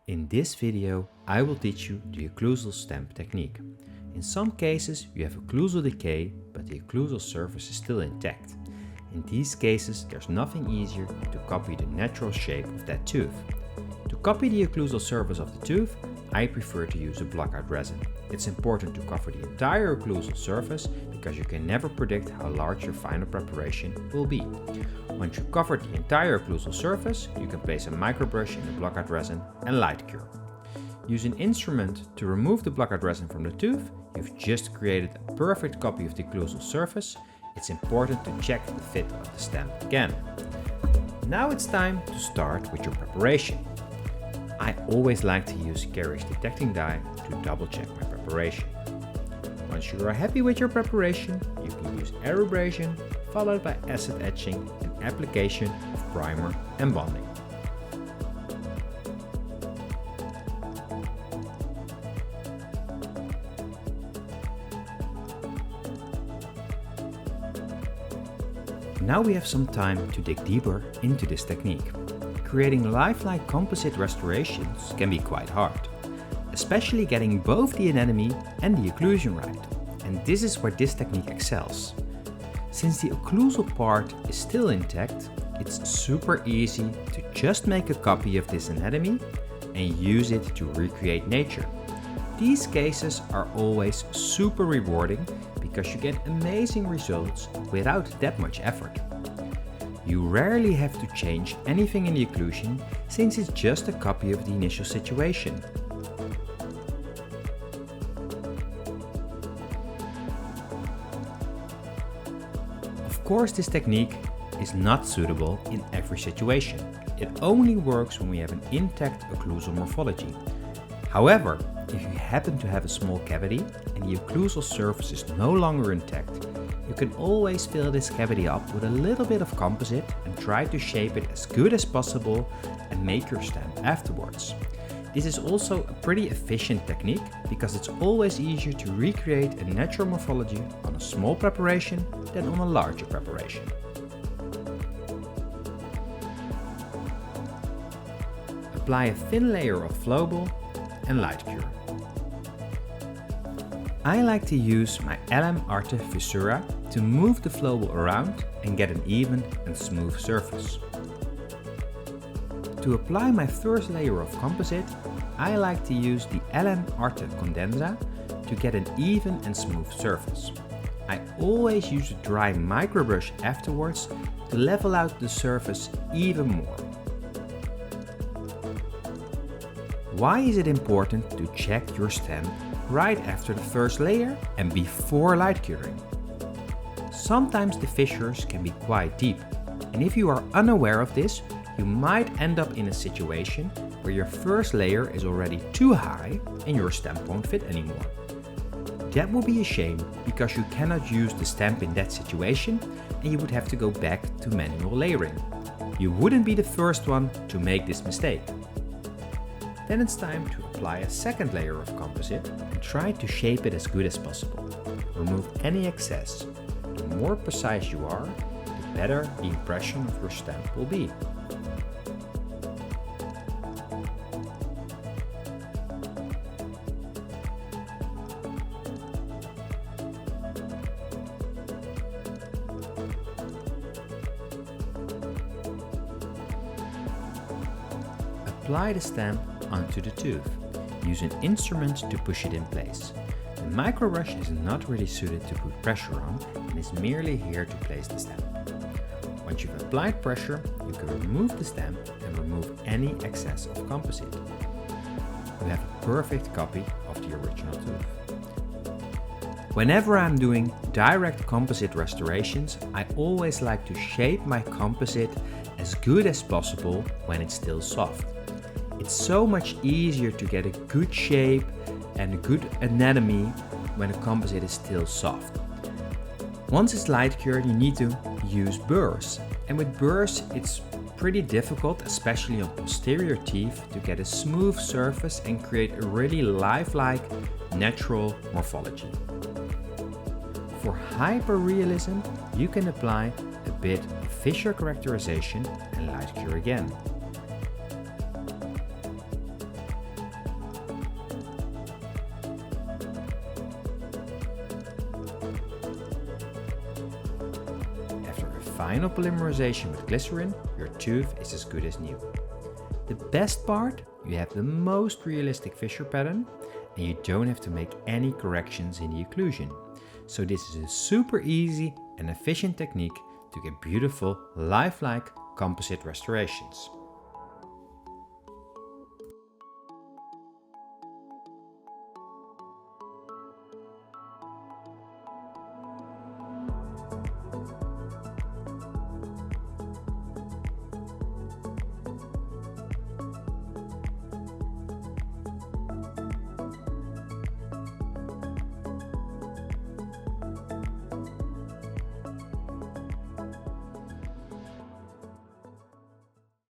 In this video, I will teach you the occlusal stamp technique. In some cases, you have occlusal decay, but the occlusal surface is still intact. In these cases, there's nothing easier to copy the natural shape of that tooth. To copy the occlusal surface of the tooth, I prefer to use a blockout resin. It's important to cover the entire occlusal surface because you can never predict how large your final preparation will be. Once you've covered the entire occlusal surface, you can place a microbrush in the blockout resin and light cure. Use an instrument to remove the blockout resin from the tooth. You've just created a perfect copy of the occlusal surface. It's important to check the fit of the stamp again. Now it's time to start with your preparation. I always like to use carriage detecting dye to double check my preparation. Once you are happy with your preparation, you can use aerobrasion followed by acid etching and application of primer and bonding. Now we have some time to dig deeper into this technique. Creating lifelike composite restorations can be quite hard, especially getting both the anatomy and the occlusion right, and this is where this technique excels. Since the occlusal part is still intact, it's super easy to just make a copy of this anatomy and use it to recreate nature. These cases are always super rewarding because you get amazing results without that much effort. You rarely have to change anything in the occlusion since it's just a copy of the initial situation. Of course, this technique is not suitable in every situation. It only works when we have an intact occlusal morphology. However, if you happen to have a small cavity and the occlusal surface is no longer intact, you can always fill this cavity up with a little bit of composite and try to shape it as good as possible and make your stamp afterwards. This is also a pretty efficient technique because it's always easier to recreate a natural morphology on a small preparation than on a larger preparation. Apply a thin layer of flowable and light cure. I like to use my LM Arte Fissura to move the flowable around and get an even and smooth surface. To apply my first layer of composite, I like to use the LM Arte Condensa to get an even and smooth surface. I always use a dry microbrush afterwards to level out the surface even more. Why is it important to check your stamp right after the first layer and before light curing? Sometimes the fissures can be quite deep, and if you are unaware of this, you might end up in a situation where your first layer is already too high and your stamp won't fit anymore. That will be a shame because you cannot use the stamp in that situation and you would have to go back to manual layering. You wouldn't be the first one to make this mistake. Then it's time to apply a second layer of composite and try to shape it as good as possible. Remove any excess. The more precise you are, the better the impression of your stamp will be. Apply the stamp onto the tooth. Use an instrument to push it in place. The microbrush is not really suited to put pressure on and is merely here to place the stamp. Once you've applied pressure, you can remove the stamp and remove any excess of composite. You have a perfect copy of the original tooth. Whenever I'm doing direct composite restorations, I always like to shape my composite as good as possible when it's still soft. It's so much easier to get a good shape and a good anatomy when a composite is still soft. Once it's light cured, you need to use burrs. And with burrs, it's pretty difficult, especially on posterior teeth, to get a smooth surface and create a really lifelike, natural morphology. For hyperrealism, you can apply a bit of fissure characterization and light cure again. final polymerization with glycerin, your tooth is as good as new. The best part, you have the most realistic fissure pattern and you don't have to make any corrections in the occlusion. So this is a super easy and efficient technique to get beautiful, lifelike composite restorations.